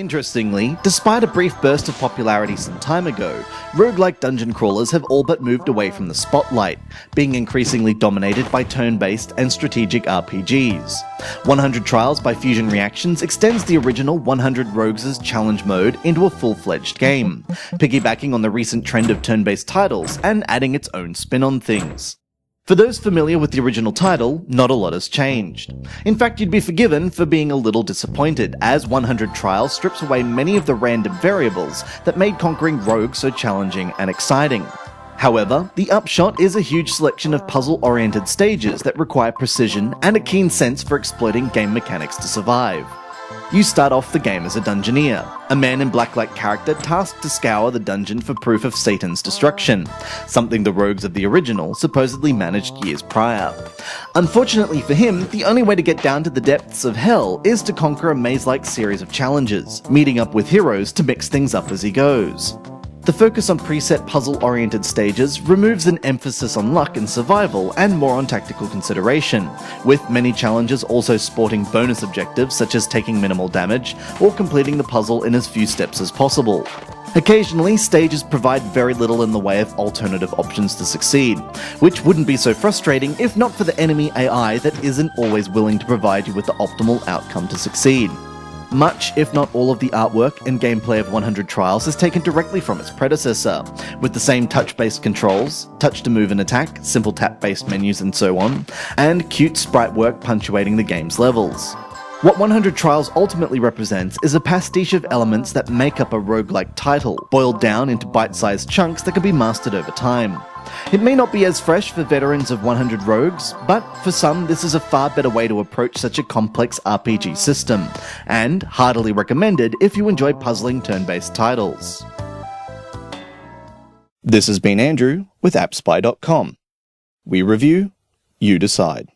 Interestingly, despite a brief burst of popularity some time ago, roguelike dungeon crawlers have all but moved away from the spotlight, being increasingly dominated by turn-based and strategic RPGs. 100 Trials by Fusion Reactions extends the original 100 Rogues' challenge mode into a full-fledged game, piggybacking on the recent trend of turn-based titles and adding its own spin on things. For those familiar with the original title, not a lot has changed. In fact, you'd be forgiven for being a little disappointed, as 100 Trials strips away many of the random variables that made conquering Rogue so challenging and exciting. However, the upshot is a huge selection of puzzle-oriented stages that require precision and a keen sense for exploiting game mechanics to survive. You start off the game as a dungeoneer, a man in black-like character tasked to scour the dungeon for proof of Satan's destruction, something the rogues of the original supposedly managed years prior. Unfortunately for him, the only way to get down to the depths of hell is to conquer a maze-like series of challenges, meeting up with heroes to mix things up as he goes. The focus on preset puzzle-oriented stages removes an emphasis on luck and survival and more on tactical consideration, with many challenges also sporting bonus objectives such as taking minimal damage or completing the puzzle in as few steps as possible. Occasionally, stages provide very little in the way of alternative options to succeed, which wouldn't be so frustrating if not for the enemy AI that isn't always willing to provide you with the optimal outcome to succeed. Much, if not all, of the artwork and gameplay of 100 Trials is taken directly from its predecessor, with the same touch-based controls, touch to move and attack, simple tap-based menus and so on, and cute sprite work punctuating the game's levels. What 100 Trials ultimately represents is a pastiche of elements that make up a roguelike title, boiled down into bite-sized chunks that can be mastered over time. It may not be as fresh for veterans of 100 Rogues, but for some this is a far better way to approach such a complex RPG system, and heartily recommended if you enjoy puzzling turn-based titles. This has been Andrew with AppSpy.com. We review, you decide.